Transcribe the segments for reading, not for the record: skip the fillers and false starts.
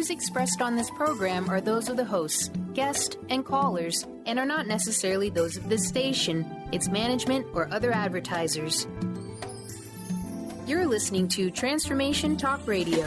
views expressed on this program are those of the hosts, guests, and callers, and are not necessarily those of this station, its management, or other advertisers. You're listening to Transformation Talk Radio.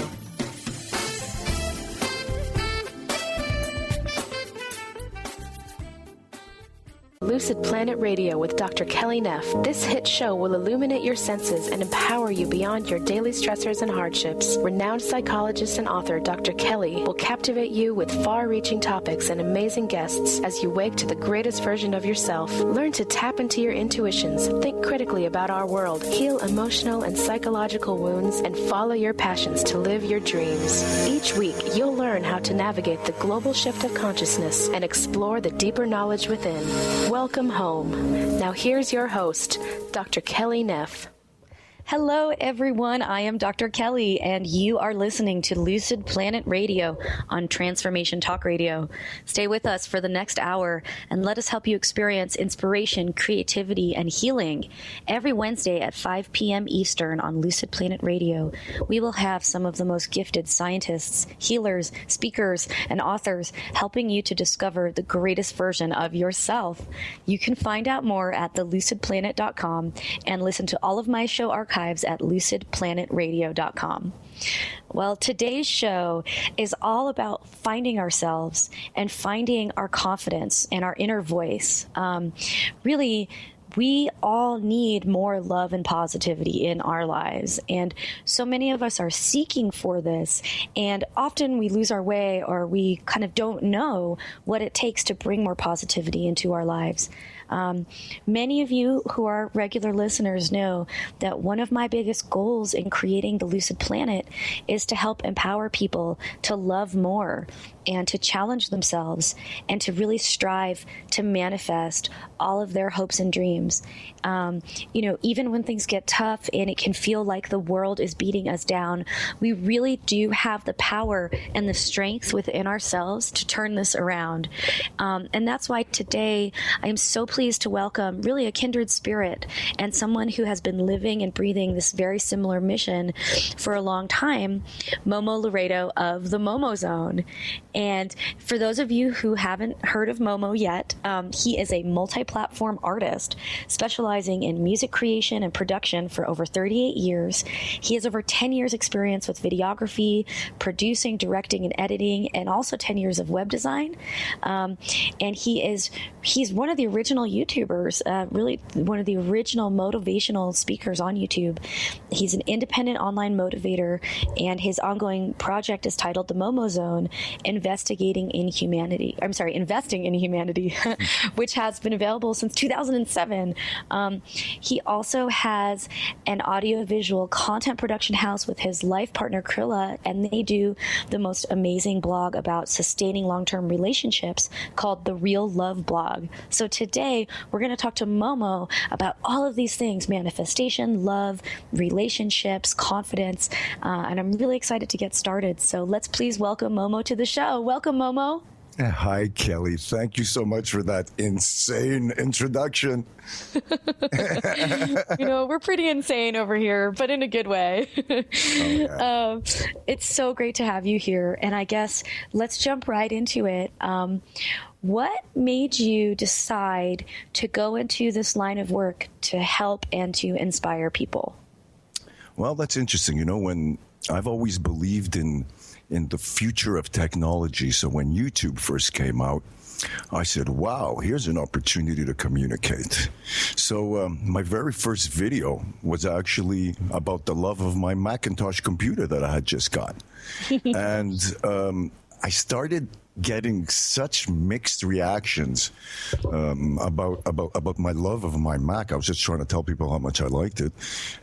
Lucid Planet Radio with Dr. Kelly Neff. This hit show will illuminate your senses and empower you beyond your daily stressors and hardships. Renowned psychologist and author Dr. Kelly will captivate you with far-reaching topics and amazing guests as you wake to the greatest version of yourself. Learn to tap into your intuitions, think critically about our world, heal emotional and psychological wounds, and follow your passions to live your dreams. Each week, you'll learn how to navigate the global shift of consciousness and explore the deeper knowledge within. Welcome home. Now here's your host, Dr. Kelly Neff. Hello, everyone. I am Dr. Kelly, and you are listening to Lucid Planet Radio on Transformation Talk Radio. Stay with us for the next hour, and let us help you experience inspiration, creativity, and healing. Every Wednesday at 5 p.m. Eastern on Lucid Planet Radio, we will have some of the most gifted scientists, healers, speakers, and authors helping you to discover the greatest version of yourself. You can find out more at thelucidplanet.com and listen to all of my show archives at lucidplanetradio.com. Well, today's show is all about finding ourselves and finding our confidence and our inner voice. Really, we all need more love and positivity in our lives. And so many of us are seeking for this. And often we lose our way, or we kind of don't know what it takes to bring more positivity into our lives. Many of you who are regular listeners know that one of my biggest goals in creating the Lucid Planet is to help empower people to love more and to challenge themselves and to really strive to manifest all of their hopes and dreams. Even when things get tough and it can feel like the world is beating us down, we really do have the power and the strength within ourselves to turn this around. And that's why today I am so pleased to welcome really a kindred spirit and someone who has been living and breathing this very similar mission for a long time, Momo Laredo of the Momo Zone. And for those of you who haven't heard of Momo yet, he is a multi-platform artist specializing in music creation and production for over 38 years. He has over 10 years experience with videography, producing, directing, and editing, and also 10 years of web design. And he's one of the original YouTubers, really one of the original motivational speakers on YouTube. He's an independent online motivator, and his ongoing project is titled The Momo Zone, Investing in Humanity, which has been available since 2007. He also has an audiovisual content production house with his life partner, Krilla, and they do the most amazing blog about sustaining long-term relationships called The Real Love Blog. So today, we're going to talk to Momo about all of these things: manifestation, love, relationships, confidence, and I'm really excited to get started. So let's please welcome Momo to the show. Welcome, Momo. Hi, Kelly. Thank you so much for that insane introduction. We're pretty insane over here, but in a good way. Yeah. It's so great to have you here. And I guess let's jump right into it. What made you decide to go into this line of work to help and to inspire people? Well, that's interesting. When I've always believed in the future of technology. So when YouTube first came out, I said, wow, here's an opportunity to communicate. So my very first video was actually about the love of my Macintosh computer that I had just got. And I started getting such mixed reactions about my love of my Mac. I was just trying to tell people how much I liked it.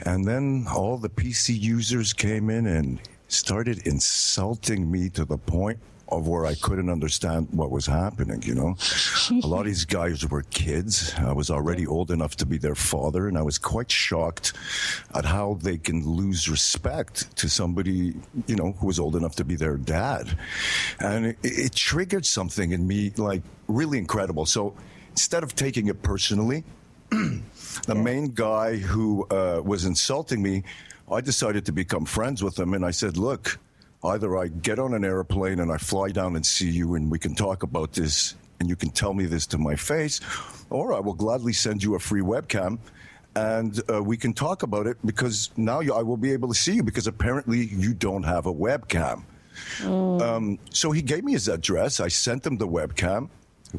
And then all the PC users came in and started insulting me to the point of where I couldn't understand what was happening, A lot of these guys were kids. I was already old enough to be their father, and I was quite shocked at how they can lose respect to somebody, who was old enough to be their dad. And it triggered something in me, like, really incredible. So instead of taking it personally, the main guy who was insulting me, I decided to become friends with him, and I said, look, Either I get on an airplane and I fly down and see you and we can talk about this and you can tell me this to my face, or I will gladly send you a free webcam and we can talk about it, because now I will be able to see you, because apparently you don't have a webcam. So he gave me his address. I sent him the webcam.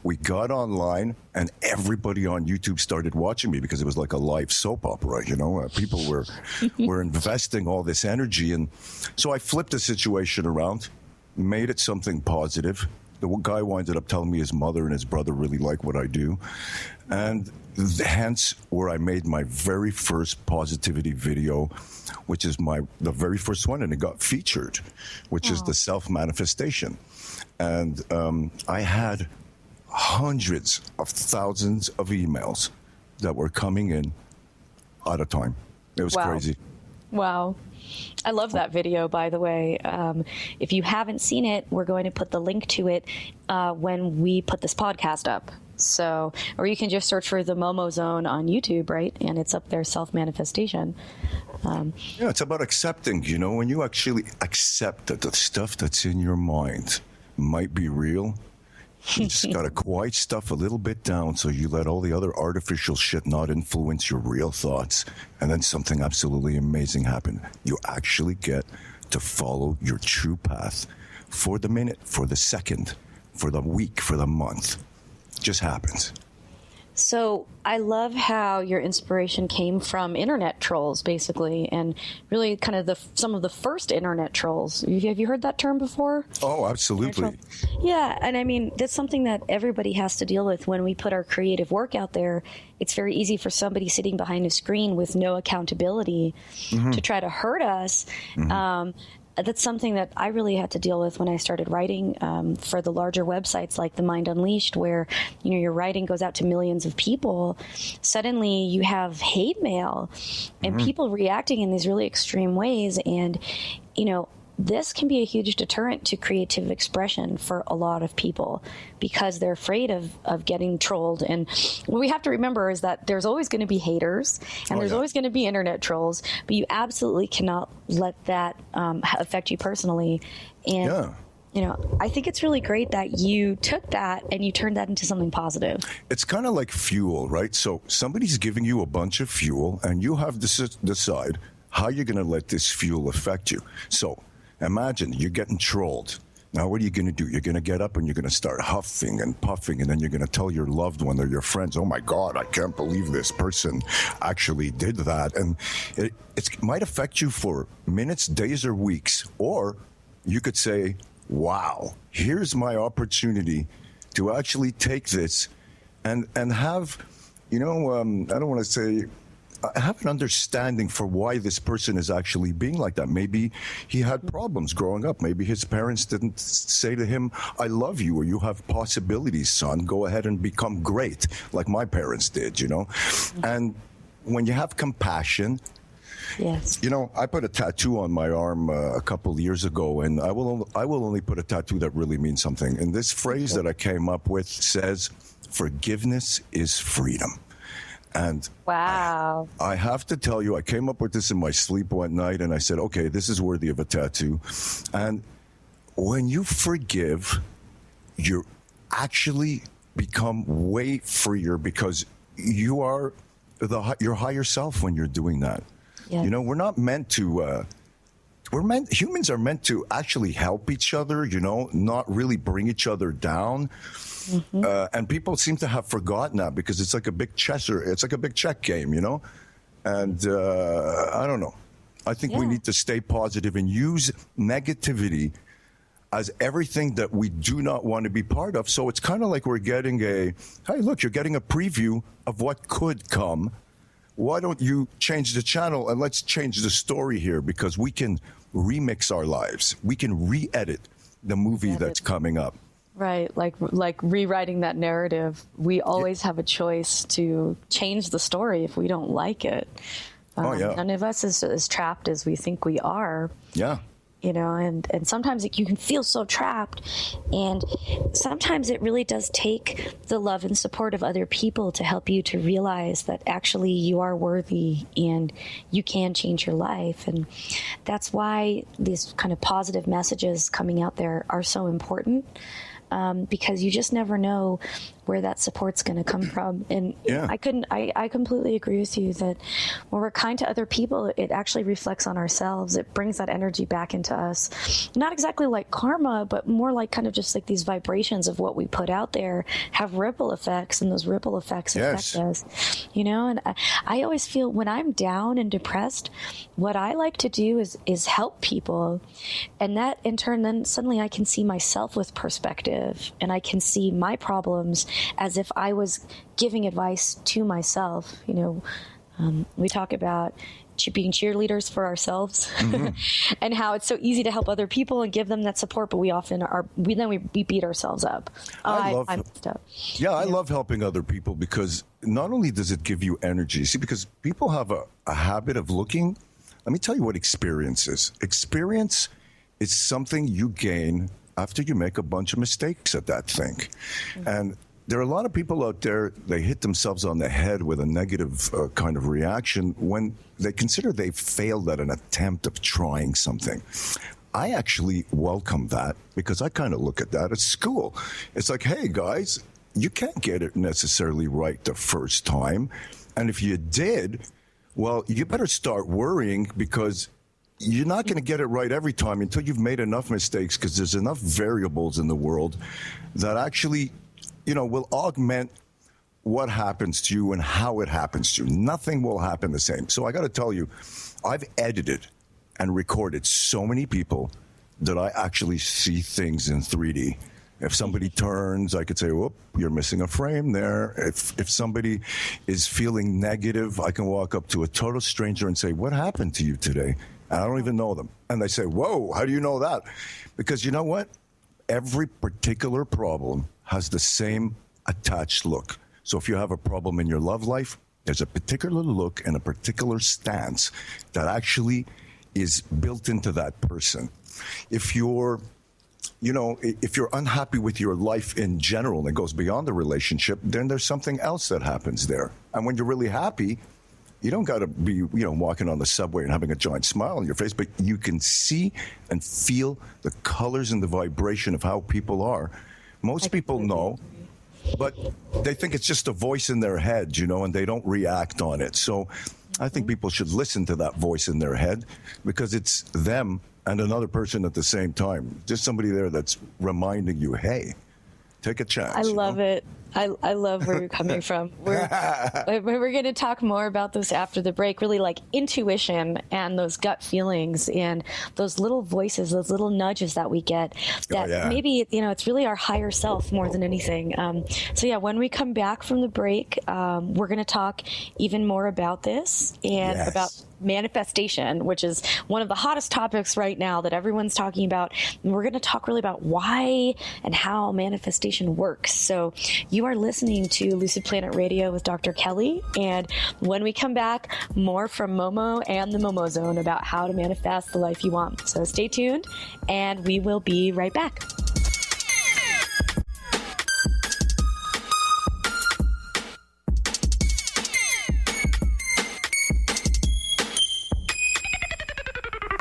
We got online, and everybody on YouTube started watching me because it was like a live soap opera, you know. People were investing all this energy. And so I flipped the situation around, made it something positive. The guy winded up telling me his mother and his brother really like what I do. And hence where I made my very first positivity video, which is the very first one, and it got featured, which is the self-manifestation. And I had hundreds of thousands of emails that were coming in at a time. It was crazy. Wow. I love that video, by the way. If you haven't seen it, we're going to put the link to it when we put this podcast up. So, or you can just search for the Momo Zone on YouTube, right? And it's up there, self-manifestation. Yeah, it's about accepting, you know, when you actually accept that the stuff that's in your mind might be real. You just got to quiet stuff a little bit down so you let all the other artificial shit not influence your real thoughts. And then something absolutely amazing happen. You actually get to follow your true path for the minute, for the second, for the week, for the month. It just happens. So I love how your inspiration came from internet trolls, basically, and really kind of some of the first internet trolls. Have you heard that term before? Oh, absolutely. Yeah, and I mean, that's something that everybody has to deal with when we put our creative work out there. It's very easy for somebody sitting behind a screen with no accountability to try to hurt us. That's something that I really had to deal with when I started writing for the larger websites like The Mind Unleashed, where, you know, your writing goes out to millions of people. Suddenly you have hate mail and people reacting in these really extreme ways. And, you know, this can be a huge deterrent to creative expression for a lot of people because they're afraid of getting trolled. And what we have to remember is that there's always going to be haters and there's always going to be internet trolls, but you absolutely cannot let that affect you personally. And, you know, I think it's really great that you took that and you turned that into something positive. It's kind of like fuel, right? So somebody's giving you a bunch of fuel and you have to decide how you're going to let this fuel affect you. So imagine you're getting trolled. Now, what are you going to do? You're going to get up and you're going to start huffing and puffing, and then you're going to tell your loved one or your friends, oh, my God, I can't believe this person actually did that. And it might affect you for minutes, days, or weeks. Or you could say, wow, here's my opportunity to actually take this and have, you know, I don't want to say, have an understanding for why this person is actually being like that. Maybe he had problems growing up. Maybe his parents didn't say to him, I love you, or you have possibilities, son. Go ahead and become great, like my parents did, you know? And when you have compassion, you know, I put a tattoo on my arm a couple of years ago, and I will only put a tattoo that really means something. And this phrase that I came up with says, forgiveness is freedom. And wow, I have to tell you, I came up with this in my sleep one night, and I said, okay, this is worthy of a tattoo. And when you forgive, you actually become way freer because you are your higher self when you're doing that. You know, we're not meant to, humans are meant to actually help each other, you know, not really bring each other down. And people seem to have forgotten that because it's like a big chess game, you know? And I don't know. I think we need to stay positive and use negativity as everything that we do not want to be part of. So it's kind of like we're getting hey, look, you're getting a preview of what could come. Why don't you change the channel and let's change the story here, because we can remix our lives. We can re-edit the movie that's coming up. Right, like rewriting that narrative. We always have a choice to change the story if we don't like it. None of us is as trapped as we think we are. Yeah. and sometimes you can feel so trapped. And sometimes it really does take the love and support of other people to help you to realize that actually you are worthy and you can change your life. And that's why these kind of positive messages coming out there are so important. Because you just never know where that support's going to come from. And I completely agree with you that when we're kind to other people, it actually reflects on ourselves. It brings that energy back into us. Not exactly like karma, but more like kind of just like these vibrations of what we put out there have ripple effects, and those ripple effects affect us. And I always feel when I'm down and depressed, what I like to do is help people. And that in turn, then suddenly I can see myself with perspective, and I can see my problems as if I was giving advice to myself. We talk about being cheerleaders for ourselves, and how it's so easy to help other people and give them that support, but we often we beat ourselves up. I'm messed up. Yeah, I love helping other people because not only does it give you energy, see, because people have a habit of looking. Let me tell you what experience is. Experience is something you gain after you make a bunch of mistakes at that thing. And there are a lot of people out there, they hit themselves on the head with a negative kind of reaction when they consider they've failed at an attempt of trying something. I actually welcome that because I kind of look at that as school. It's like, hey, guys, you can't get it necessarily right the first time. And if you did, well, you better start worrying because you're not going to get it right every time until you've made enough mistakes, because there's enough variables in the world that actually, will augment what happens to you and how it happens to you. Nothing will happen the same. So I got to tell you, I've edited and recorded so many people that I actually see things in 3D. If somebody turns, I could say, whoop, you're missing a frame there. If somebody is feeling negative, I can walk up to a total stranger and say, what happened to you today? And I don't even know them. And they say, whoa, how do you know that? Because you know what? Every particular problem has the same attached look. So if you have a problem in your love life, there's a particular look and a particular stance that actually is built into that person. If you're unhappy with your life in general and it goes beyond the relationship, then there's something else that happens there. And when you're really happy, you don't got to be, walking on the subway and having a giant smile on your face, but you can see and feel the colors and the vibration of how people are. Most people know, but they think it's just a voice in their head, and they don't react on it. So I think people should listen to that voice in their head because it's them and another person at the same time. Just somebody there that's reminding you, hey, take a chance. I love it. I love where you're coming from. We're going to talk more about this after the break, really like intuition and those gut feelings and those little voices, those little nudges that we get that maybe, it's really our higher self more than anything. When we come back from the break, we're going to talk even more about this and about manifestation, which is one of the hottest topics right now that everyone's talking about. And we're going to talk really about why and how manifestation works. So you are listening to Lucid Planet Radio with Dr. Kelly. And when we come back, more from Momo and the Momo Zone about how to manifest the life you want. So stay tuned and we will be right back.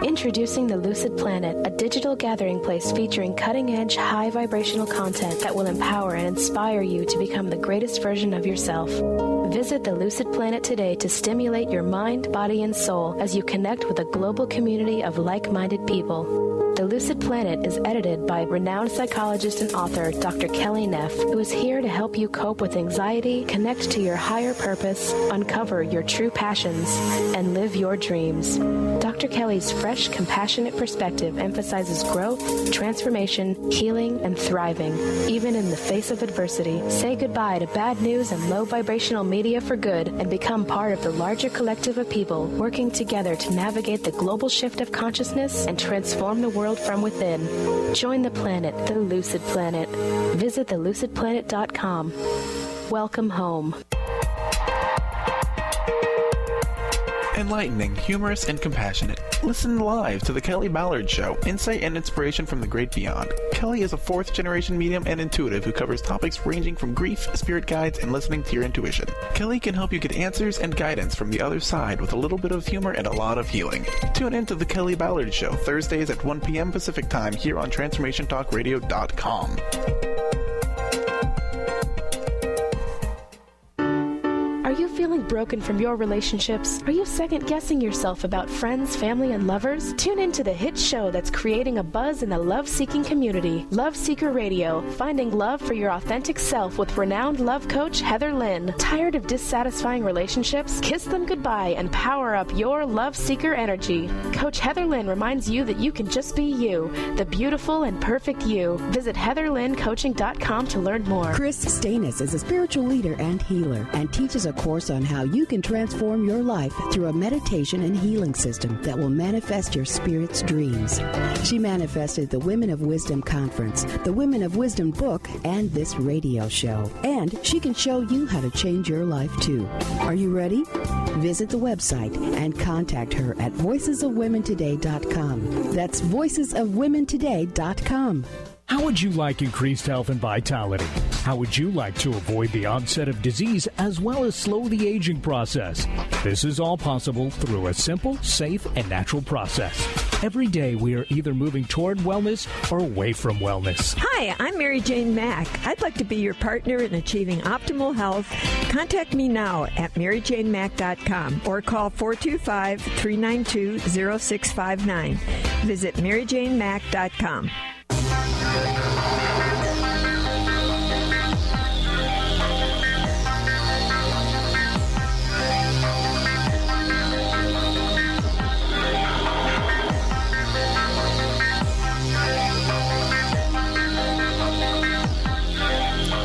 Introducing the Lucid Planet, a digital gathering place featuring cutting-edge, high-vibrational content that will empower and inspire you to become the greatest version of yourself. Visit the Lucid Planet today to stimulate your mind, body, and soul as you connect with a global community of like-minded people. The Lucid Planet is edited by renowned psychologist and author Dr. Kelly Neff, who is here to help you cope with anxiety, connect to your higher purpose, uncover your true passions, and live your dreams. Dr. Kelly's fresh, compassionate perspective emphasizes growth, transformation, healing, and thriving, even in the face of adversity. Say goodbye to bad news and low vibrational media for good and become part of the larger collective of people working together to navigate the global shift of consciousness and transform the world from within. Join the planet, the Lucid Planet. Visit thelucidplanet.com. Welcome home. Enlightening, humorous, and compassionate. Listen live to The Kelly Ballard Show, insight and inspiration from the great beyond. Kelly is a fourth-generation medium and intuitive who covers topics ranging from grief, spirit guides, and listening to your intuition. Kelly can help you get answers and guidance from the other side with a little bit of humor and a lot of healing. Tune in to The Kelly Ballard Show, Thursdays at 1 p.m. Pacific Time here on TransformationTalkRadio.com. Are you feeling broken from your relationships? Are you second-guessing yourself about friends, family, and lovers? Tune into the hit show that's creating a buzz in the love-seeking community, Love Seeker Radio, finding love for your authentic self with renowned love coach Heather Lynn. Tired of dissatisfying relationships? Kiss them goodbye and power up your love seeker energy. Coach Heather Lynn reminds you that you can just be you, the beautiful and perfect you. Visit heatherlynncoaching.com to learn more. Chris Stanis is a spiritual leader and healer and teaches a course on how you can transform your life through a meditation and healing system that will manifest your spirit's dreams. She manifested the Women of Wisdom Conference, the Women of Wisdom book, and this radio show. And she can show you how to change your life too. Are you ready? Visit the website and contact her at voicesofwomentoday.com. That's voicesofwomentoday.com. How would you like increased health and vitality? How would you like to avoid the onset of disease as well as slow the aging process? This is all possible through a simple, safe, and natural process. Every day we are either moving toward wellness or away from wellness. Hi, I'm Mary Jane Mack. I'd like to be your partner in achieving optimal health. Contact me now at maryjanemack.com or call 425-392-0659. Visit maryjanemack.com.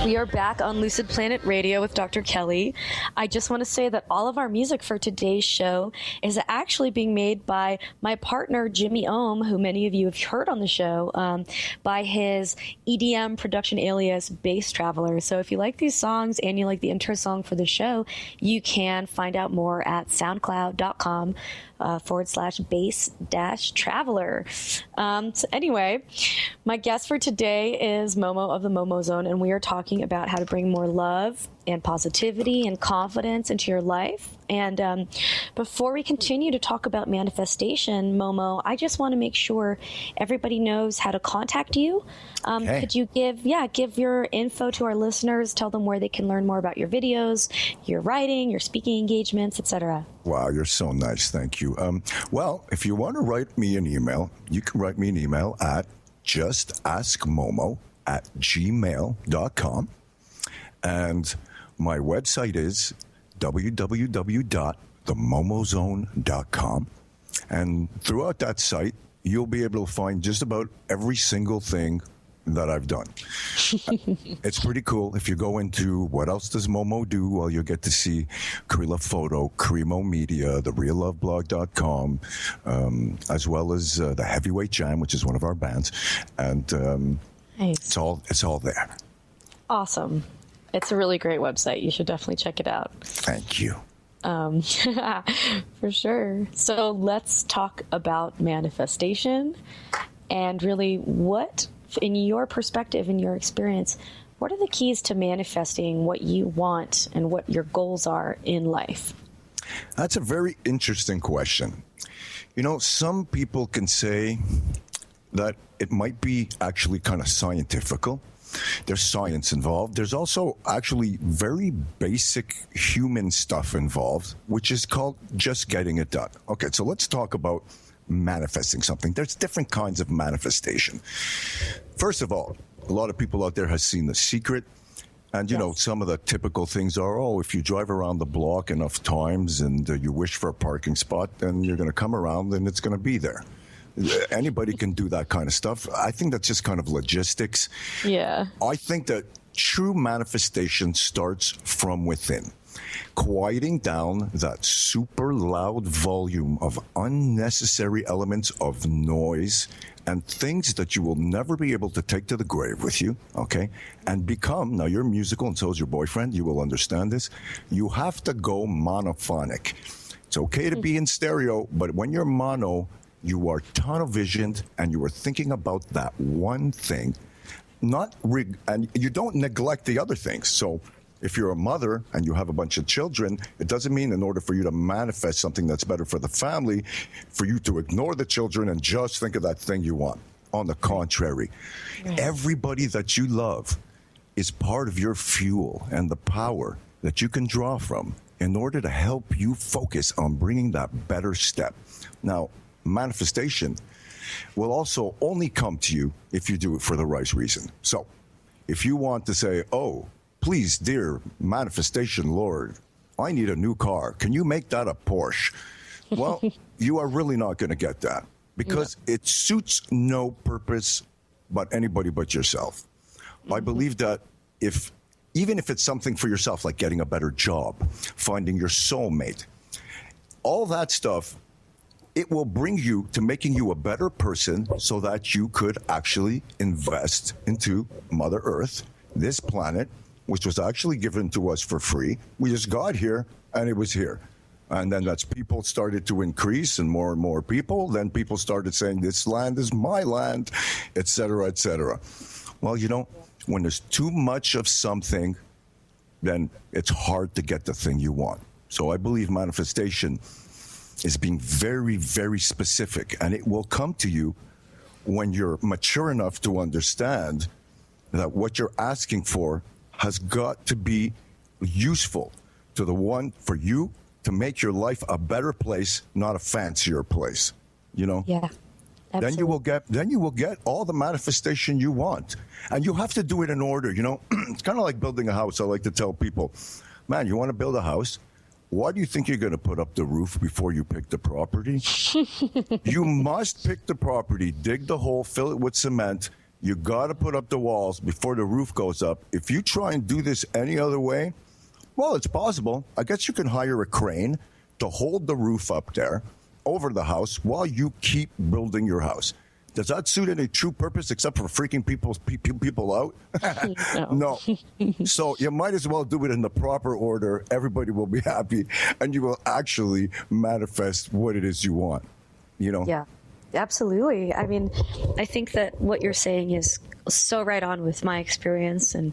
We are back on Lucid Planet Radio with Dr. Kelly. I just want to say that all of our music for today's show is actually being made by my partner, Jimmy Ohm, who many of you have heard on the show, by his EDM production alias, Bass Traveler. So if you like these songs and you like the intro song for the show, you can find out more at soundcloud.com /bass-traveler. So anyway, my guest for today is Momo of the Momo Zone, and we are talking about how to bring more love and positivity and confidence into your life. And before we continue to talk about manifestation, Momo, I just want to make sure everybody knows how to contact you. Okay. Could you give your info to our listeners, tell them where they can learn more about your videos, your writing, your speaking engagements, etc.? Wow, you're so nice. Thank you. Well, if you want to write me an email, you can write me an email at justaskmomo@gmail.com. And my website is www.themomozone.com. And throughout that site, you'll be able to find just about every single thing that I've done. It's pretty cool. If you go into what else does Momo do, well, you'll get to see Krila Photo, Cremo Media, the realloveblog.com, as well as the Heavyweight Jam, which is one of our bands. And nice. It's all there. Awesome. It's a really great website. You should definitely check it out. Thank you. For sure. So let's talk about manifestation and really what, in your perspective, in your experience, what are the keys to manifesting what you want and what your goals are in life? That's a very interesting question. You know, some people can say that it might be actually kind of scientifical. There's science involved. There's also actually very basic human stuff involved, which is called just getting it done. Okay, so let's talk about manifesting something. There's different kinds of manifestation. First of all, a lot of people out there have seen The Secret. And, you know, some of the typical things are, if you drive around the block enough times and you wish for a parking spot, then you're going to come around and it's going to be there. Anybody can do that kind of stuff. I think that's just kind of logistics. Yeah. I think that true manifestation starts from within. Quieting down that super loud volume of unnecessary elements of noise and things that you will never be able to take to the grave with you, okay? And become, now you're musical and so is your boyfriend, you will understand this, you have to go monophonic. It's okay to be in stereo, but when you're mono, you are tunnel visioned and you are thinking about that one thing, and you don't neglect the other things. So if you're a mother and you have a bunch of children, it doesn't mean in order for you to manifest something that's better for the family, for you to ignore the children and just think of that thing you want. On the contrary, everybody that you love is part of your fuel and the power that you can draw from in order to help you focus on bringing that better step. Now, manifestation will also only come to you if you do it for the right reason. So if you want to say, oh, please, dear manifestation Lord, I need a new car. Can you make that a Porsche? Well, you are really not going to get that because it suits no purpose but anybody but yourself. I believe that even if it's something for yourself, like getting a better job, finding your soulmate, all that stuff, it will bring you to making you a better person so that you could actually invest into Mother Earth, this planet, which was actually given to us for free. We just got here and it was here. And then that's people started to increase and more people. Then people started saying, this land is my land, et cetera, et cetera. Well, when there's too much of something, then it's hard to get the thing you want. So I believe manifestation is being very, very specific, and it will come to you when you're mature enough to understand that what you're asking for has got to be useful to the one for you to make your life a better place, not a fancier place. Yeah. Absolutely. Then you will get all the manifestation you want. And you have to do it in order, It's kind of like building a house. I like to tell people, man, you want to build a house? Why do you think you're going to put up the roof before you pick the property? You must pick the property, dig the hole, fill it with cement. You got to put up the walls before the roof goes up. If you try and do this any other way, well, it's possible. I guess you can hire a crane to hold the roof up there over the house while you keep building your house. Does that suit any true purpose except for freaking people out? No. So you might as well do it in the proper order. Everybody will be happy, and you will actually manifest what it is you want. Yeah, absolutely. I mean, I think that what you're saying is so right on with my experience and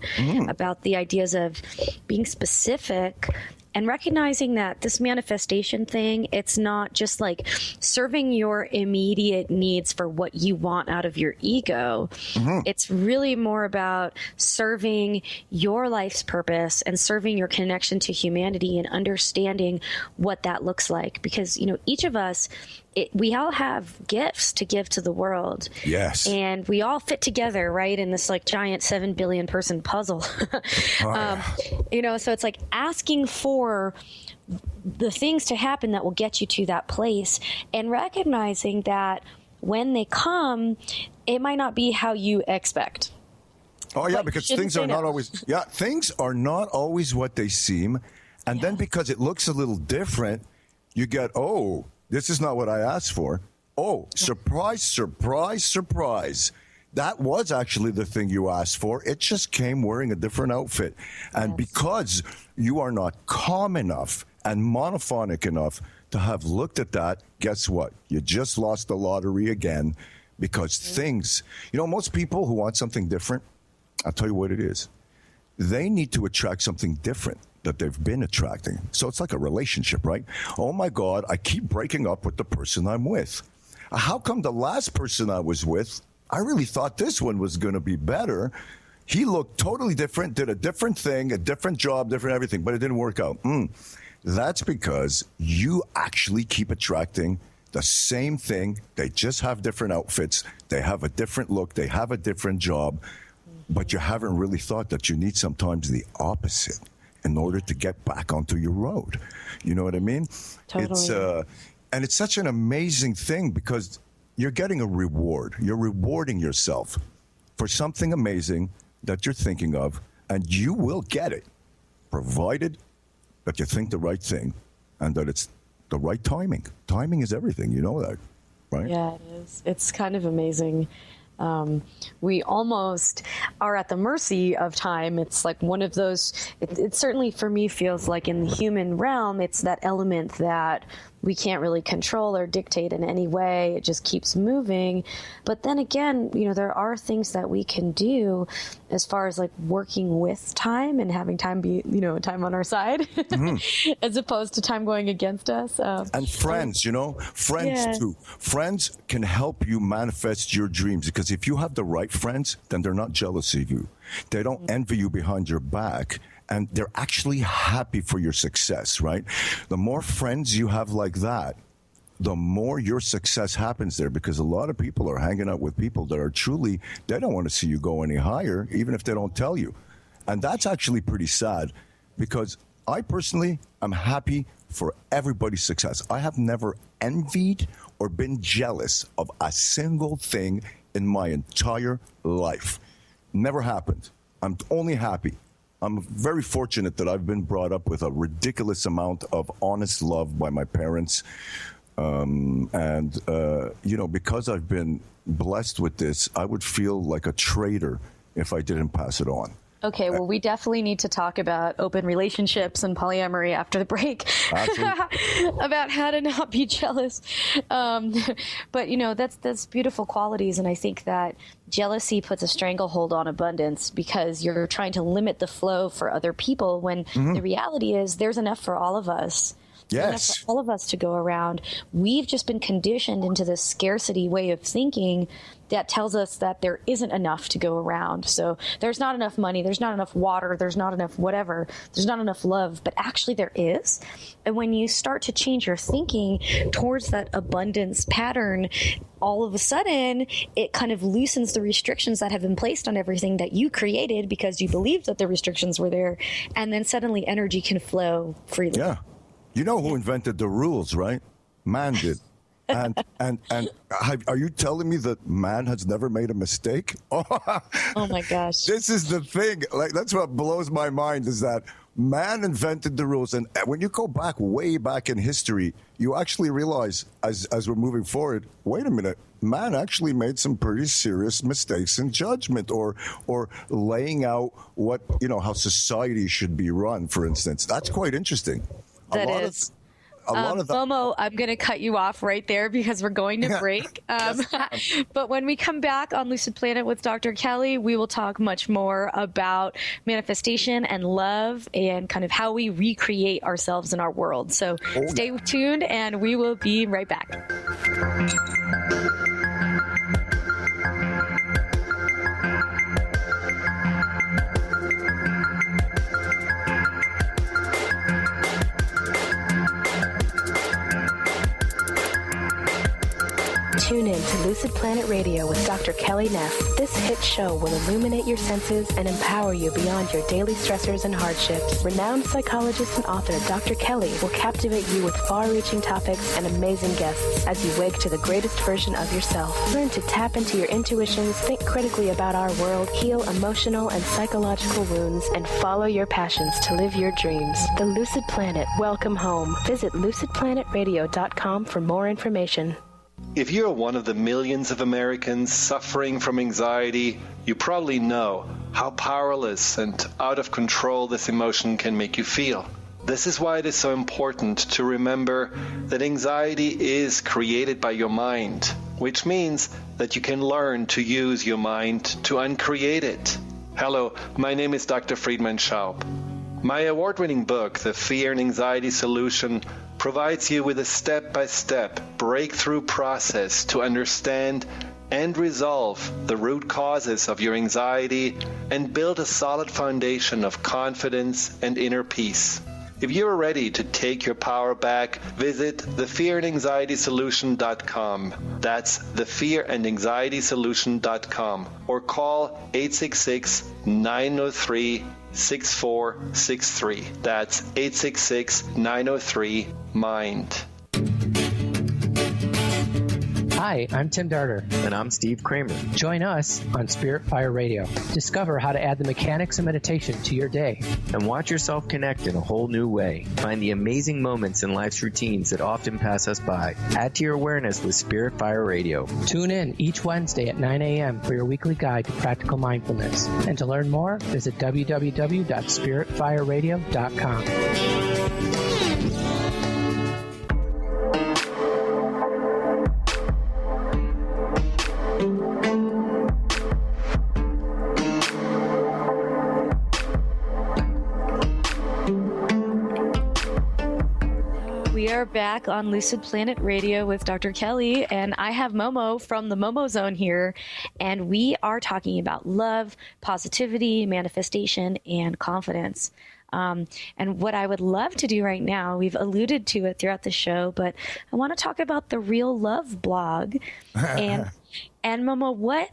about the ideas of being specific and recognizing that this manifestation thing, it's not just like serving your immediate needs for what you want out of your ego. It's really more about serving your life's purpose and serving your connection to humanity and understanding what that looks like. Because, each of us, we all have gifts to give to the world. Yes. And we all fit together, right, in this like giant 7 billion person puzzle. So it's like asking for the things to happen that will get you to that place and recognizing that when they come, it might not be how you expect. Oh, yeah, because things are not always things are not always what they seem. And then because it looks a little different, you get, oh, this is not what I asked for. Oh, surprise, surprise, surprise. That was actually the thing you asked for. It just came wearing a different outfit. And because you are not calm enough and monophonic enough to have looked at that, guess what? You just lost the lottery again because things, most people who want something different, I'll tell you what it is. They need to attract something different that they've been attracting. So it's like a relationship, right? Oh my God, I keep breaking up with the person I'm with. How come the last person I was with, I really thought this one was going to be better. He looked totally different, did a different thing, a different job, different everything, but it didn't work out. That's because you actually keep attracting the same thing. They just have different outfits. They have a different look. They have a different job. But you haven't really thought that you need sometimes the opposite in order to get back onto your road. You know what I mean? Totally. And it's such an amazing thing because you're getting a reward. You're rewarding yourself for something amazing that you're thinking of, and you will get it, provided that you think the right thing and that it's the right timing. Timing is everything. You know that, right? Yeah, it is. It's kind of amazing. We almost are at the mercy of time. It's like one of those, it certainly for me feels like in the human realm, it's that element that we can't really control or dictate in any way. It just keeps moving. But then again, there are things that we can do as far as like working with time and having time be, time on our side as opposed to time going against us. And friends, friends too. Friends can help you manifest your dreams, because if you have the right friends, then they're not jealous of you. They don't envy you behind your back. And they're actually happy for your success, right? The more friends you have like that, the more your success happens there, because a lot of people are hanging out with people that are truly, they don't want to see you go any higher, even if they don't tell you. And that's actually pretty sad, because I personally am happy for everybody's success. I have never envied or been jealous of a single thing in my entire life. Never happened. I'm only happy. I'm very fortunate that I've been brought up with a ridiculous amount of honest love by my parents. Because I've been blessed with this, I would feel like a traitor if I didn't pass it on. Okay, well, we definitely need to talk about open relationships and polyamory after the break. About how to not be jealous. But, that's beautiful qualities. And I think that jealousy puts a stranglehold on abundance, because you're trying to limit the flow for other people when the reality is there's enough for all of us. Yes. For all of us to go around. We've just been conditioned into this scarcity way of thinking that tells us that there isn't enough to go around. So there's not enough money, there's not enough water, there's not enough whatever, there's not enough love, but actually there is. And when you start to change your thinking towards that abundance pattern, all of a sudden it kind of loosens the restrictions that have been placed on everything that you created because you believed that the restrictions were there. And then suddenly energy can flow freely. Yeah. You know who invented the rules, right? Man did. And are you telling me that man has never made a mistake? Oh my gosh. This is the thing. Like, that's what blows my mind, is that man invented the rules. And when you go back, way back in history, you actually realize, as we're moving forward, wait a minute, man actually made some pretty serious mistakes in judgment, or laying out what, how society should be run, for instance. That's quite interesting. That is. Momo, I'm going to cut you off right there because we're going to break. But when we come back on Lucid Planet with Dr. Kelly, we will talk much more about manifestation and love and kind of how we recreate ourselves in our world. So stay tuned and we will be right back. Tune in to Lucid Planet Radio with Dr. Kelly Neff. This hit show will illuminate your senses and empower you beyond your daily stressors and hardships. Renowned psychologist and author Dr. Kelly will captivate you with far-reaching topics and amazing guests as you wake to the greatest version of yourself. Learn to tap into your intuitions, think critically about our world, heal emotional and psychological wounds, and follow your passions to live your dreams. The Lucid Planet. Welcome home. Visit lucidplanetradio.com for more information. If you're one of the millions of Americans suffering from anxiety, you probably know how powerless and out of control this emotion can make you feel. This is why it is so important to remember that anxiety is created by your mind, which means that you can learn to use your mind to uncreate it. Hello, my name is Dr. Friedman Schaub. My award-winning book, The Fear and Anxiety Solution, provides you with a step-by-step breakthrough process to understand and resolve the root causes of your anxiety and build a solid foundation of confidence and inner peace. If you're ready to take your power back, visit thefearandanxietysolution.com. That's thefearandanxietysolution.com, or call 866-903-6463. That's 866-903-MIND. Hi, I'm Tim Darter. And I'm Steve Kramer. Join us on Spirit Fire Radio. Discover how to add the mechanics of meditation to your day. And watch yourself connect in a whole new way. Find the amazing moments in life's routines that often pass us by. Add to your awareness with Spirit Fire Radio. Tune in each Wednesday at 9 a.m. for your weekly guide to practical mindfulness. And to learn more, visit www.spiritfireradio.com. are back on Lucid Planet Radio with Dr. Kelly, and I have Momo from the Momo Zone here, and we are talking about love, positivity, manifestation, and confidence. And what I would love to do right now, we've alluded to it throughout the show, but I want to talk about the Real Love blog. And Momo, what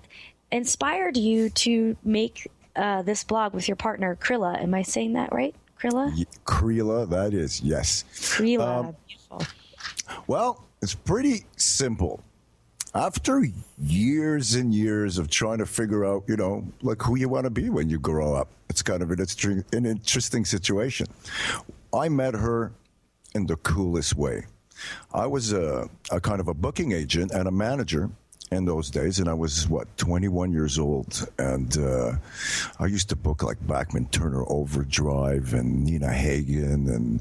inspired you to make this blog with your partner, Krilla? Am I saying that right? Krilla? Krilla, that is, yes. Krilla, beautiful. Well, it's pretty simple. After years and years of trying to figure out, like who you want to be when you grow up, it's kind of an interesting situation. I met her in the coolest way. I was a kind of a booking agent and a manager in those days, and I was 21 years old, and I used to book like Bachman Turner Overdrive and Nina Hagen, and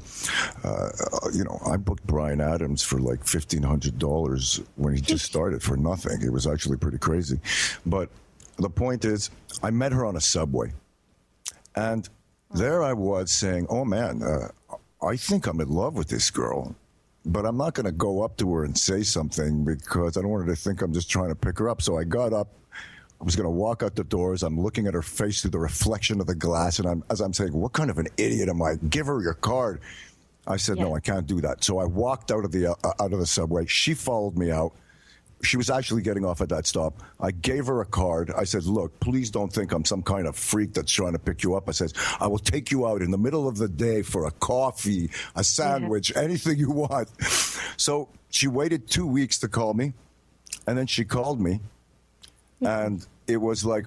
I booked Bryan Adams for like $1,500 when he just started for nothing. It was actually pretty crazy, but the point is, I met her on a subway, and there I was saying, "Oh man, I think I'm in love with this girl." But I'm not going to go up to her and say something because I don't want her to think I'm just trying to pick her up. So I got up. I was going to walk out the doors. I'm looking at her face through the reflection of the glass. And as I'm saying, what kind of an idiot am I? Give her your card. I said, no, I can't do that. So I walked out of the subway. She followed me out. She was actually getting off at that stop. I gave her a card. I said, look, please don't think I'm some kind of freak that's trying to pick you up. I said, I will take you out in the middle of the day for a coffee, a sandwich, anything you want. So she waited 2 weeks to call me, and then she called me, and it was like,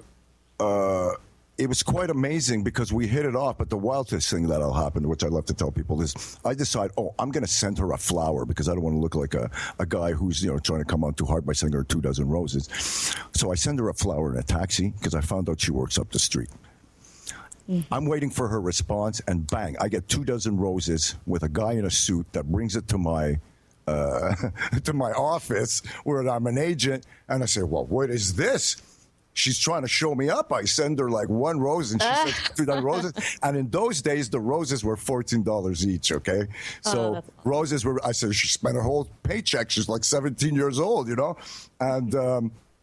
it was quite amazing because we hit it off. But the wildest thing that'll happen, which I love to tell people, is I decide, I'm going to send her a flower because I don't want to look like a guy who's trying to come on too hard by sending her 2 dozen roses. So I send her a flower in a taxi because I found out she works up the street. Mm-hmm. I'm waiting for her response, and bang, I get 2 dozen roses with a guy in a suit that brings it to my office where I'm an agent, and I say, well, what is this? She's trying to show me up. I send her like 1 rose, and she says 2 dozen roses. And in those days, the roses were $14 each, okay? So roses were, I said, she spent her whole paycheck. She's like 17 years old, And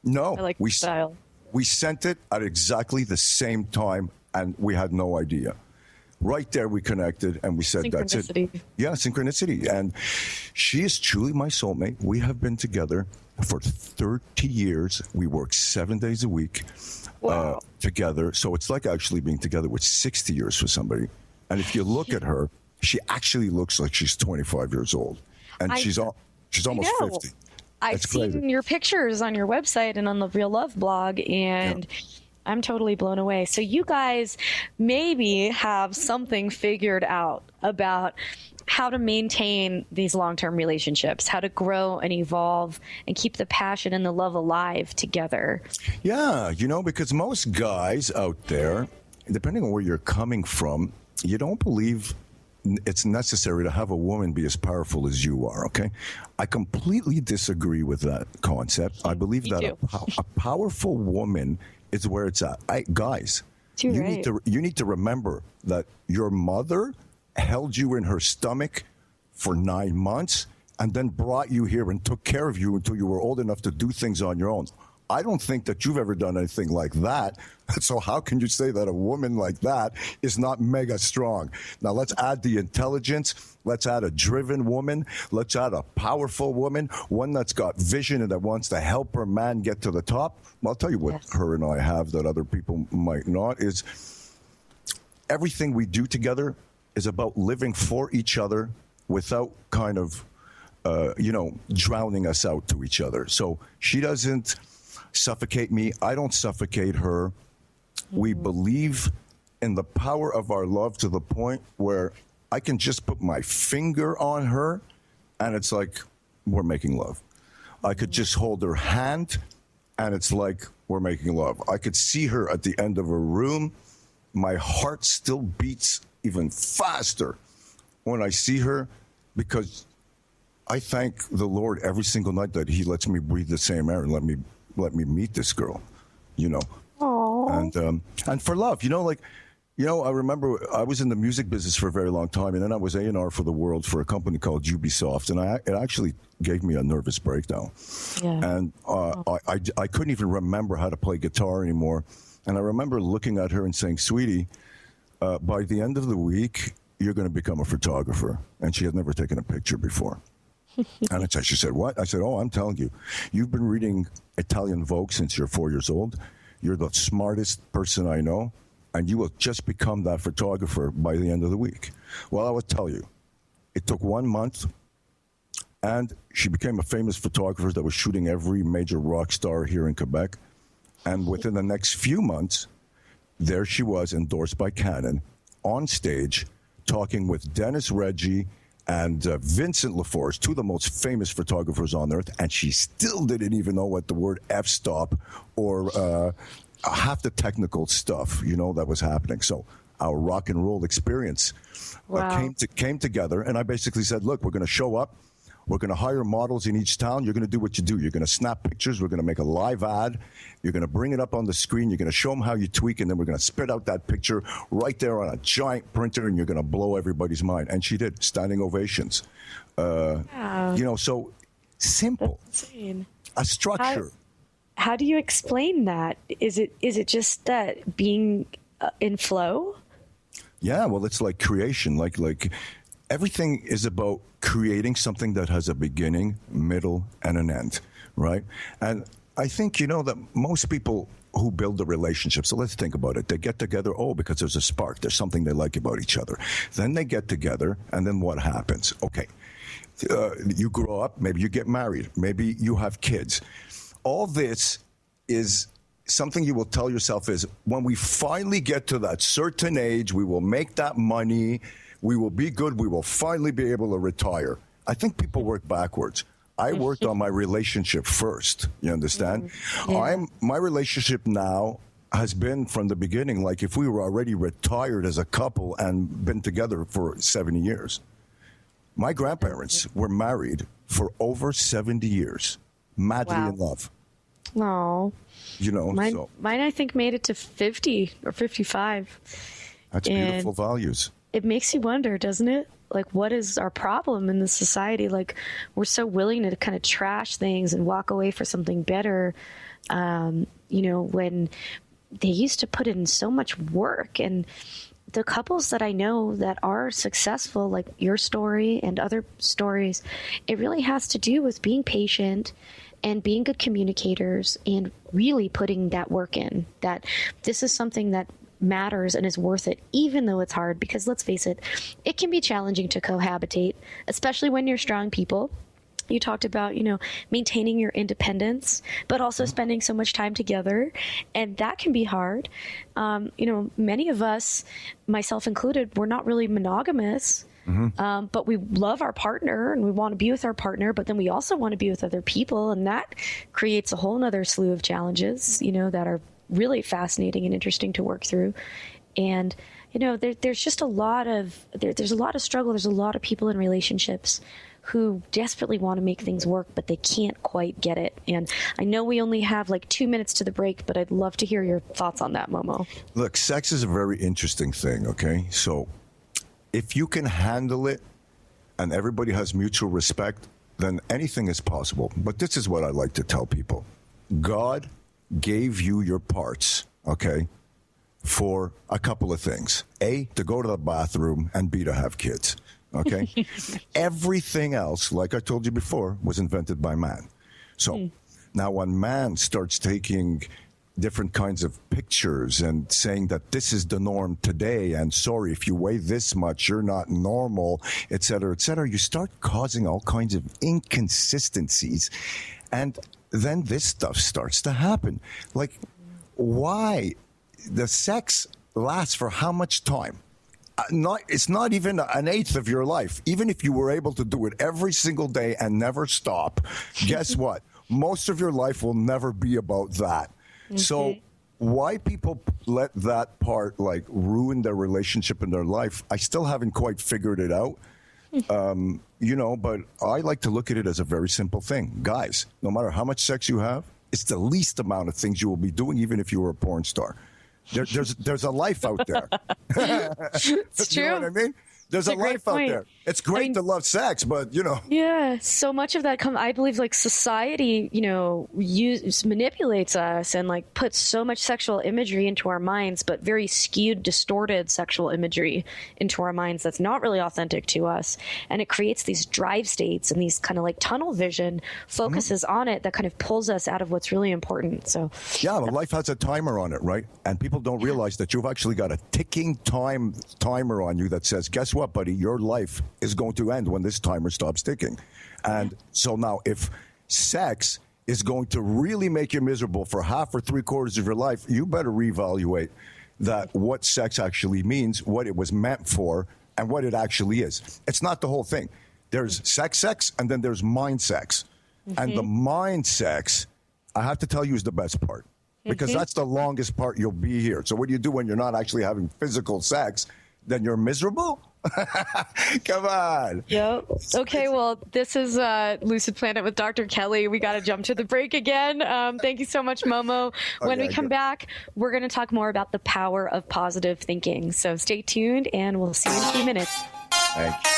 no, I like the style. We sent it at exactly the same time, and we had no idea. Right there, we connected, and we said, that's it. Yeah, synchronicity. And she is truly my soulmate. We have been together for 30 years. We work 7 days a week together. So it's like actually being together with 60 years for somebody. And if you look at her, she actually looks like she's 25 years old. And she's almost 50. I've seen your pictures on your website and on the Real Love blog, and I'm totally blown away. So you guys maybe have something figured out about how to maintain these long-term relationships, how to grow and evolve and keep the passion and the love alive together. Yeah, because most guys out there, depending on where you're coming from, you don't believe it's necessary to have a woman be as powerful as you are, okay? I completely disagree with that concept. I believe that a powerful woman is where it's at. Guys, you need to remember that your mother held you in her stomach for 9 months and then brought you here and took care of you until you were old enough to do things on your own. I don't think that you've ever done anything like that. So how can you say that a woman like that is not mega strong? Now, let's add the intelligence. Let's add a driven woman. Let's add a powerful woman, one that's got vision and that wants to help her man get to the top. Well, I'll tell you what her and I have that other people might not is everything we do together is about living for each other without kind of, drowning us out to each other. So she doesn't suffocate me. I don't suffocate her. We believe in the power of our love to the point where I can just put my finger on her and it's like we're making love. I could just hold her hand and it's like we're making love. I could see her at the end of a room. My heart still beats even faster when I see her because I thank the Lord every single night that he lets me breathe the same air and let me meet this girl, Aww. And for love, You know, I remember I was in the music business for a very long time, and then I was A&R for the world for a company called Ubisoft, and it actually gave me a nervous breakdown. Yeah. And I couldn't even remember how to play guitar anymore. And I remember looking at her and saying, "Sweetie, by the end of the week, you're going to become a photographer." And she had never taken a picture before. And she said, "What?" I said, "Oh, I'm telling you, you've been reading Italian Vogue since you're 4 years old. You're the smartest person I know, and you will just become that photographer by the end of the week." Well, I will tell you, it took 1 month, and she became a famous photographer that was shooting every major rock star here in Quebec. And within the next few months, there she was, endorsed by Canon, on stage, talking with Dennis Reggie and Vincent LaForce, two of the most famous photographers on earth, and she still didn't even know what the word f-stop or half the technical stuff, that was happening. So our rock and roll experience came together, and I basically said, look, we're going to show up. We're going to hire models in each town. You're going to do what you do. You're going to snap pictures. We're going to make a live ad. You're going to bring it up on the screen. You're going to show them how you tweak, and then we're going to spit out that picture right there on a giant printer, and you're going to blow everybody's mind. And she did. Standing ovations. So simple. That's insane. A structure. How do you explain that? Is it just that being in flow? Yeah, well, it's like creation. Like everything is about creating something that has a beginning, middle, and an end, right? And I think, that most people who build a relationship, so let's think about it. They get together, because there's a spark. There's something they like about each other. Then they get together, and then what happens? Okay, you grow up, maybe you get married, maybe you have kids. All this is something you will tell yourself is, when we finally get to that certain age, we will make that money, we will be good, we will finally be able to retire. I think people work backwards. I worked on my relationship first, you understand? Yeah. My relationship now has been from the beginning, like if we were already retired as a couple and been together for 70 years. My grandparents were married for over 70 years, madly in love. No. Mine I think made it to 50 or 55. That's beautiful values. It makes you wonder, doesn't it? Like, what is our problem in this society? Like, we're so willing to kind of trash things and walk away for something better, when they used to put in so much work. And the couples that I know that are successful, like your story and other stories, it really has to do with being patient and being good communicators and really putting that work in, that this is something that matters and is worth it, even though it's hard, because let's face it, it can be challenging to cohabitate, especially when you're strong people. You talked about, maintaining your independence, but also spending so much time together. And that can be hard. Many of us, myself included, we're not really monogamous. Mm-hmm. But we love our partner and we want to be with our partner, but then we also want to be with other people. And that creates a whole nother slew of challenges, that are really fascinating and interesting to work through. And, there's just there's a lot of struggle. There's a lot of people in relationships who desperately want to make things work, but they can't quite get it. And I know we only have like 2 minutes to the break, but I'd love to hear your thoughts on that, Momo. Look, sex is a very interesting thing, okay? So if you can handle it and everybody has mutual respect, then anything is possible. But this is what I like to tell people. God gave you your parts, okay, for a couple of things. A, to go to the bathroom, and B, to have kids, okay? Everything else, like I told you before, was invented by man. So now when man starts taking different kinds of pictures and saying that this is the norm today, and sorry, if you weigh this much, you're not normal, et cetera, you start causing all kinds of inconsistencies. And then this stuff starts to happen. Like, why? The sex lasts for how much time? It's not even an eighth of your life. Even if you were able to do it every single day and never stop, guess what? Most of your life will never be about that. Mm-hmm. So why people let that part ruin their relationship in their life, I still haven't quite figured it out. But I like to look at it as a very simple thing. Guys, no matter how much sex you have, it's the least amount of things you will be doing, even if you were a porn star. There's a life out there. It's true. You know what I mean? There's a life out there. It's great to love sex, but, Yeah, so much of that I believe, like, society, manipulates us and, like, puts so much sexual imagery into our minds, but very skewed, distorted sexual imagery into our minds that's not really authentic to us. And it creates these drive states and these kind of, like, tunnel vision focuses on it that kind of pulls us out of what's really important. So yeah, life has a timer on it, right? And people don't realize that you've actually got a ticking timer on you that says, guess what, buddy? Your life is going to end when this timer stops ticking. And so now if sex is going to really make you miserable for half or 3/4 of your life, you better reevaluate what sex actually means, what it was meant for, and what it actually is. It's not the whole thing. There's sex, and then there's mind sex. And the mind sex, I have to tell you, is the best part. Because that's the longest part you'll be here. So what do you do when you're not actually having physical sex? Then you're miserable? Come on. Yep. Okay, well, this is Lucid Planet with Dr. Kelly. We got to jump to the break again. Thank you so much, Momo. When we come back, we're going to talk more about the power of positive thinking. So stay tuned, and we'll see you in a few minutes. Thank you.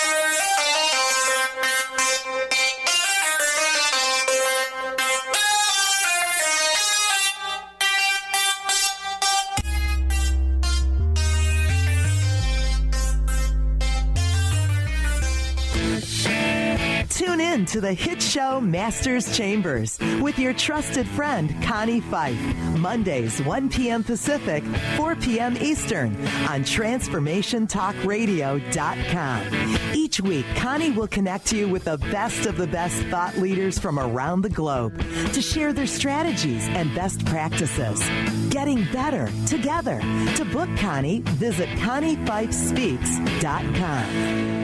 Tune in to the hit show Master's Chambers with your trusted friend Connie Fife. Mondays, 1 p.m. Pacific, 4 p.m. Eastern on TransformationTalkRadio.com. Each week, Connie will connect you with the best of the best thought leaders from around the globe to share their strategies and best practices. Getting better together. To book Connie, visit ConnieFifeSpeaks.com.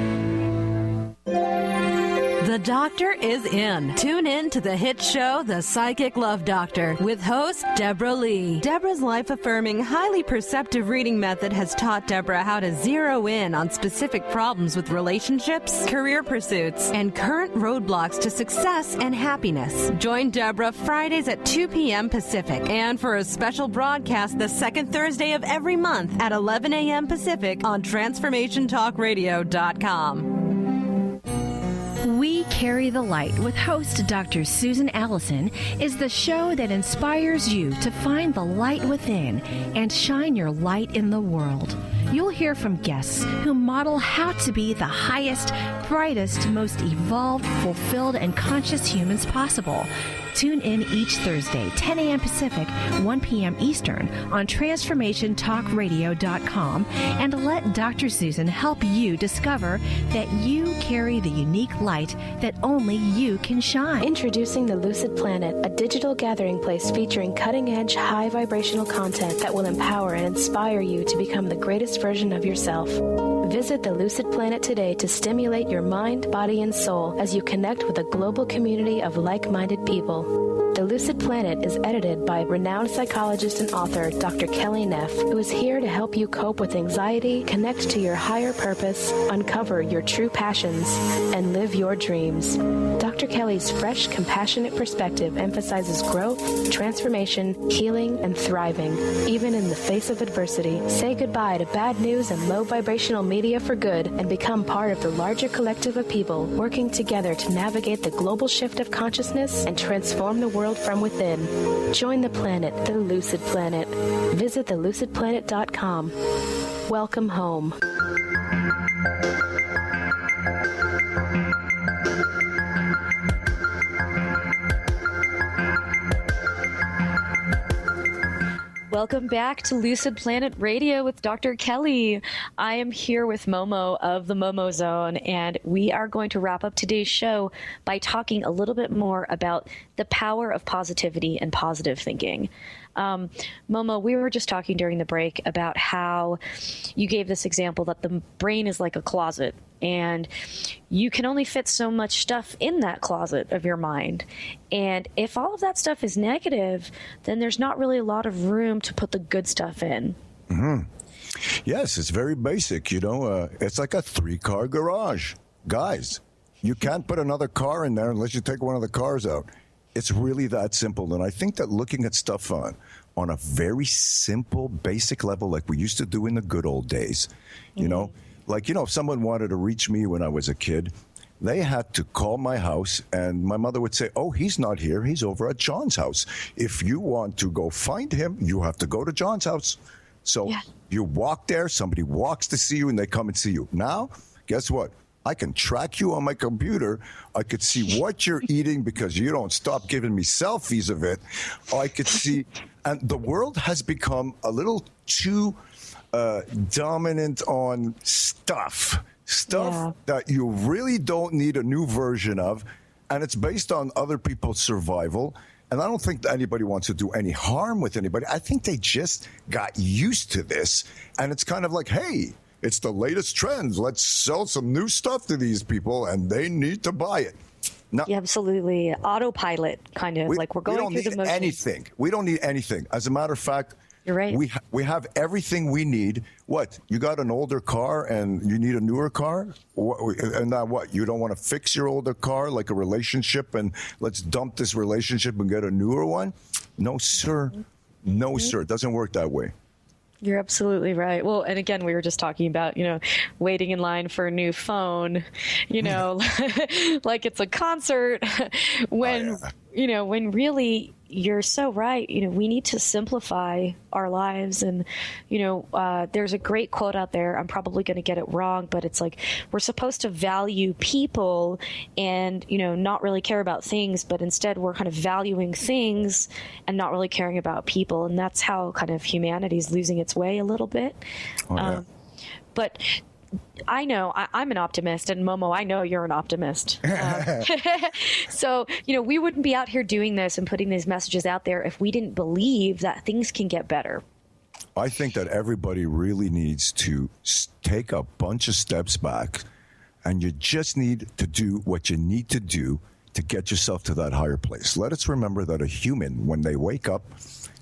The doctor is in. Tune in to the hit show, The Psychic Love Doctor, with host Deborah Lee. Deborah's life-affirming, highly perceptive reading method has taught Deborah how to zero in on specific problems with relationships, career pursuits, and current roadblocks to success and happiness. Join Deborah Fridays at 2 p.m. Pacific, and for a special broadcast the second Thursday of every month at 11 a.m. Pacific on TransformationTalkRadio.com. We Carry the Light with host Dr. Susan Allison is the show that inspires you to find the light within and shine your light in the world. You'll hear from guests who model how to be the highest, brightest, most evolved, fulfilled, and conscious humans possible. Tune in each Thursday, 10 a.m. Pacific, 1 p.m. Eastern on TransformationTalkRadio.com and let Dr. Susan help you discover that you carry the unique light that only you can shine. Introducing the Lucid Planet, a digital gathering place featuring cutting-edge, high vibrational content that will empower and inspire you to become the greatest version of yourself. Visit the Lucid Planet today to stimulate your mind, body, and soul as you connect with a global community of like-minded people. The Lucid Planet is edited by renowned psychologist and author Dr. Kelly Neff, who is here to help you cope with anxiety, connect to your higher purpose, uncover your true passions, and live your dreams. Dr. Kelly's fresh, compassionate perspective emphasizes growth, transformation, healing, and thriving, even in the face of adversity. Say goodbye to bad news and low vibrational media for good and become part of the larger collective of people working together to navigate the global shift of consciousness and transform the world from within. Join the planet, the Lucid Planet. Visit thelucidplanet.com. Welcome home. Welcome back to Lucid Planet Radio with Dr. Kelly. I am here with Momo of the Momo Zone, and we are going to wrap up today's show by talking a little bit more about the power of positivity and positive thinking. Momo, we were just talking during the break about how you gave this example that the brain is like a closet, and you can only fit so much stuff in that closet of your mind. And if all of that stuff is negative, then there's not really a lot of room to put the good stuff in. Mm-hmm. Yes, it's very basic. It's like a 3-car garage. Guys, you can't put another car in there unless you take one of the cars out. It's really that simple. And I think that looking at stuff on on a very simple, basic level like we used to do in the good old days. You know, like, if someone wanted to reach me when I was a kid, they had to call my house, and my mother would say, oh, he's not here. He's over at John's house. If you want to go find him, you have to go to John's house. So you walk there, somebody walks to see you, and they come and see you. Now, guess what? I can track you on my computer. I could see what you're eating because you don't stop giving me selfies of it. I could see, and the world has become a little too dominant on stuff that you really don't need a new version of, and it's based on other people's survival. And I don't think that anybody wants to do any harm with anybody. I think they just got used to this, and it's kind of like, hey, it's the latest trends. Let's sell some new stuff to these people, and they need to buy it. No, absolutely. Autopilot, kind of like we're going through the motions. Anything. We don't need anything. As a matter of fact, you're right. We have everything we need. What? You got an older car and you need a newer car? And now what? You don't want to fix your older car like a relationship and let's dump this relationship and get a newer one? No, sir. No, sir. It doesn't work that way. You're absolutely right. Well, and again, we were just talking about, waiting in line for a new phone, like it's a concert when, when really you're so right. We need to simplify our lives. And, there's a great quote out there. I'm probably going to get it wrong, but it's like, we're supposed to value people and, not really care about things, but instead we're kind of valuing things and not really caring about people. And that's how kind of humanity is losing its way a little bit. But I know I'm an optimist, and Momo, I know you're an optimist. So, we wouldn't be out here doing this and putting these messages out there if we didn't believe that things can get better. I think that everybody really needs to take a bunch of steps back, and you just need to do what you need to do to get yourself to that higher place. Let us remember that a human, when they wake up,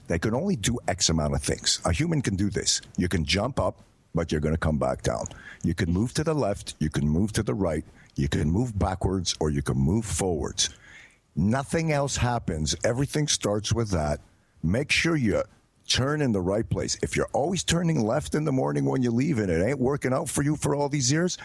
they can only do X amount of things. A human can do this. You can jump up, but you're going to come back down. You can move to the left, you can move to the right, you can move backwards, or you can move forwards. Nothing else happens. Everything starts with that. Make sure you turn in the right place. If you're always turning left in the morning when you leave and it ain't working out for you for all these years,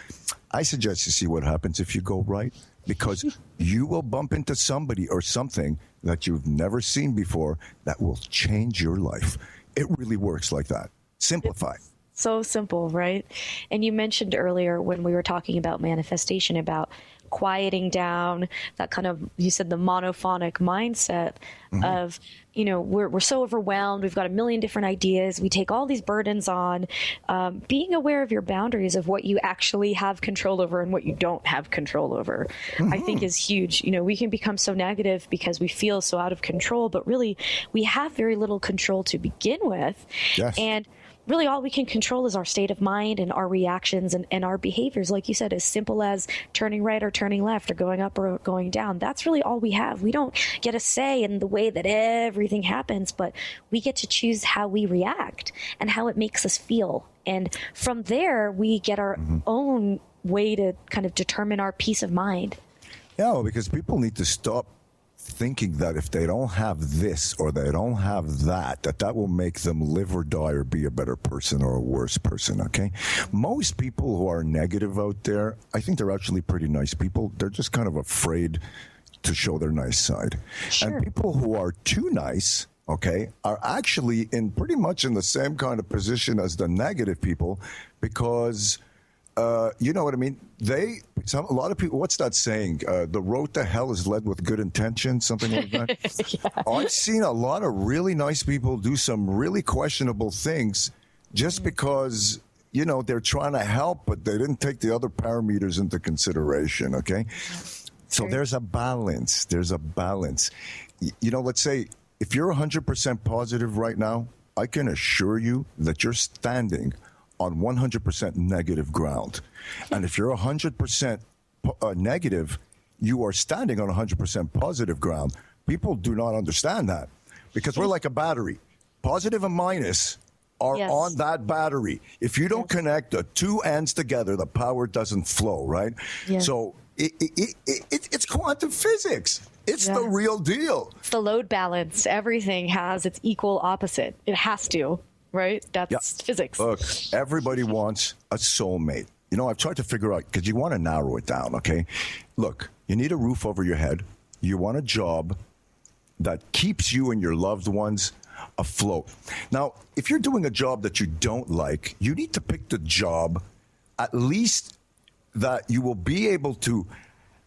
I suggest you see what happens if you go right, because you will bump into somebody or something that you've never seen before that will change your life. It really works like that. Simplify. So simple, right? And you mentioned earlier when we were talking about manifestation, about quieting down, that kind of, you said the monophonic mindset of, we're so overwhelmed. We've got a million different ideas. We take all these burdens on. Being aware of your boundaries of what you actually have control over and what you don't have control over, I think is huge. We can become so negative because we feel so out of control, but really we have very little control to begin with. Yes. And really all we can control is our state of mind and our reactions and our behaviors. Like you said, as simple as turning right or turning left or going up or going down. That's really all we have. We don't get a say in the way that everything happens, but we get to choose how we react and how it makes us feel. And from there, we get our own way to kind of determine our peace of mind. Yeah, well, because people need to stop thinking that if they don't have this or they don't have that will make them live or die or be a better person or a worse person, okay? Most people who are negative out there, I think they're actually pretty nice people. They're just kind of afraid to show their nice side. Sure. And people who are too nice, okay, are actually pretty much in the same kind of position as the negative people because... you know what I mean? A lot of people, what's that saying? The road to hell is led with good intentions, something like that. Yeah. I've seen a lot of really nice people do some really questionable things just because, they're trying to help, but they didn't take the other parameters into consideration, okay? So there's a balance. Let's say if you're 100% positive right now, I can assure you that you're standing on 100% negative ground. And if you're 100% negative, you are standing on 100% positive ground. People do not understand that because we're like a battery. Positive and minus are on that battery. If you don't connect the two ends together, the power doesn't flow, right? Yes. So it's quantum physics. It's the real deal. It's the load balance. Everything has its equal opposite. It has to, right? That's physics. Look, everybody wants a soulmate. You know, I've tried to figure out, because you want to narrow it down, okay? Look, you need a roof over your head. You want a job that keeps you and your loved ones afloat. Now, if you're doing a job that you don't like, you need to pick the job at least that you will be able to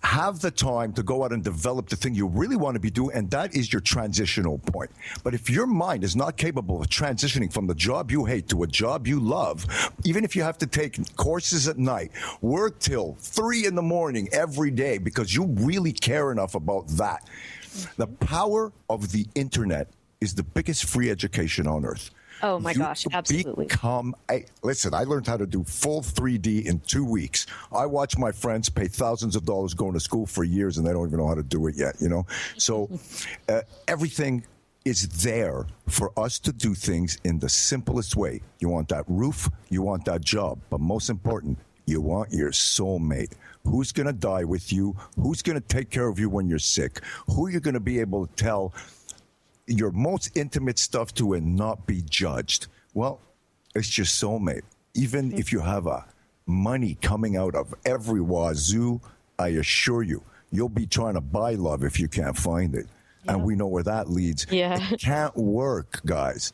have the time to go out and develop the thing you really want to be doing, and that is your transitional point. But if your mind is not capable of transitioning from the job you hate to a job you love, even if you have to take courses at night, work till 3 a.m. every day because you really care enough about that, the power of the internet is the biggest free education on earth. Oh, my gosh, absolutely. Listen, I learned how to do full 3D in 2 weeks. I watch my friends pay thousands of dollars going to school for years, and they don't even know how to do it yet, you know? So everything is there for us to do things in the simplest way. You want that roof, you want that job, but most important, you want your soulmate. Who's going to die with you? Who's going to take care of you when you're sick? Who you're going to be able to tell your most intimate stuff to and not be judged? Well, it's your soulmate. Even if you have money coming out of every wazoo, I assure you, you'll be trying to buy love if you can't find it. And we know where that leads. It can't work, guys.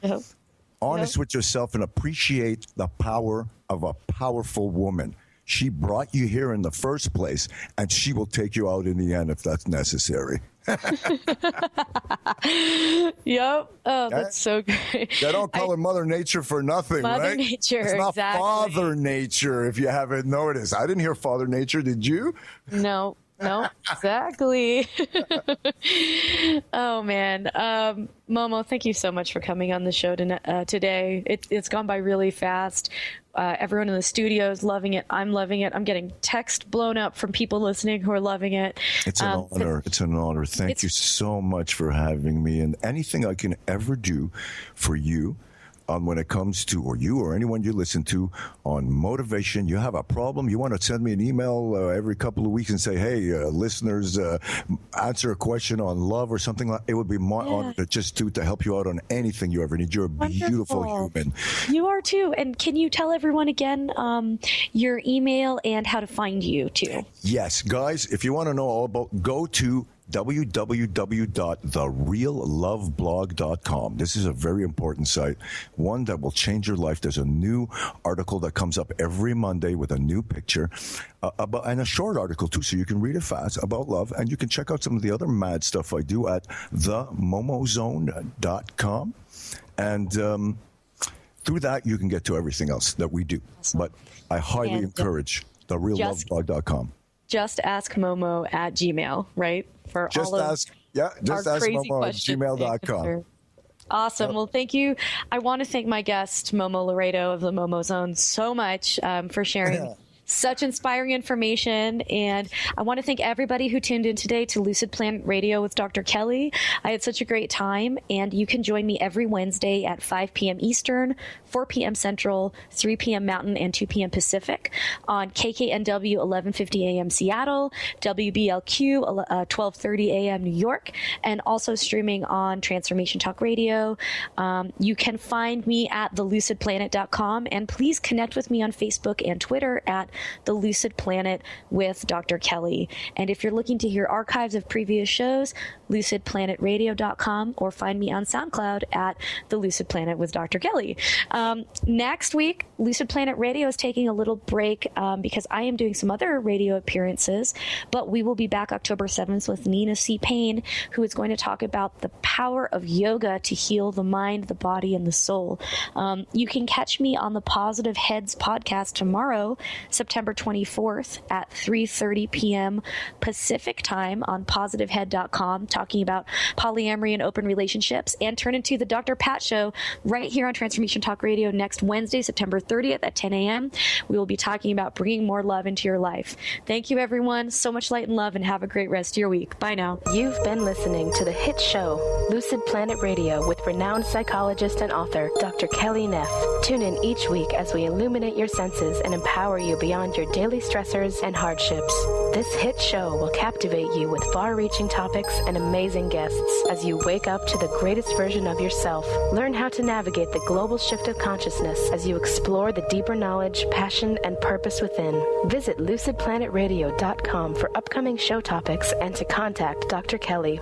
Honest with yourself and appreciate the power of a powerful woman. She brought you here in the first place, and she will take you out in the end if that's necessary. Yep. Oh, that's so great. They don't call her Mother Nature for nothing, Mother right? Nature, it's not exactly. Father Nature, if you haven't noticed. I didn't hear Father Nature, did you? No, exactly. Oh, man. Momo, thank you so much for coming on the show today. It's gone by really fast. Everyone in the studio is loving it. I'm loving it. I'm getting text blown up from people listening who are loving it. It's an honor. It's an honor. Thank you so much for having me. And anything I can ever do for you when it comes to, or you or anyone you listen to, on motivation. You have a problem, you want to send me an email every couple of weeks and say, hey, listeners, answer a question on love or something like that. It would be my honor to help you out on anything you ever need. You're a beautiful human. You are too. And can you tell everyone again your email and how to find you too? Yes, guys, if you want to know all about, go to www.therealloveblog.com. This is a very important site, one that will change your life. There's a new article that comes up every Monday with a new picture and a short article too, so you can read it fast about love, and you can check out some of the other mad stuff I do at themomozone.com. And through that, you can get to everything else that we do. But I highly encourage therealloveblog.com. Just ask Momo at Gmail, right? For just all of ask Momo at gmail.com. Awesome. Well, thank you. I want to thank my guest, Momo Laredo of the Momo Zone, so much for sharing such inspiring information. And I want to thank everybody who tuned in today to Lucid Planet Radio with Dr. Kelly. I had such a great time, and you can join me every Wednesday at 5 p.m. Eastern, 4 p.m. Central, 3 p.m. Mountain, and 2 p.m. Pacific on KKNW 1150 a.m. Seattle, WBLQ 1230 a.m. New York, and also streaming on Transformation Talk Radio. You can find me at thelucidplanet.com, and please connect with me on Facebook and Twitter at The Lucid Planet with Dr. Kelly. And if you're looking to hear archives of previous shows, lucidplanetradio.com, or find me on SoundCloud at The Lucid Planet with Dr. Kelly. Next week, Lucid Planet Radio is taking a little break because I am doing some other radio appearances, but we will be back October 7th with Nina C. Payne, who is going to talk about the power of yoga to heal the mind, the body, and the soul. You can catch me on the Positive Heads podcast tomorrow, September 24th at 3:30 p.m. Pacific time on positivehead.com, talking about polyamory and open relationships, and turn into the Dr. Pat Show right here on Transformation Talk Radio next Wednesday, September 30th at 10 a.m. We will be talking about bringing more love into your life. Thank you, everyone. So much light and love, and have a great rest of your week. Bye now. You've been listening to the hit show, Lucid Planet Radio, with renowned psychologist and author, Dr. Kelly Neff. Tune in each week as we illuminate your senses and empower you beyond beyond your daily stressors and hardships. This hit show will captivate you with far-reaching topics and amazing guests as you wake up to the greatest version of yourself. Learn how to navigate the global shift of consciousness as you explore the deeper knowledge, passion, and purpose within. Visit lucidplanetradio.com for upcoming show topics and to contact Dr. Kelly.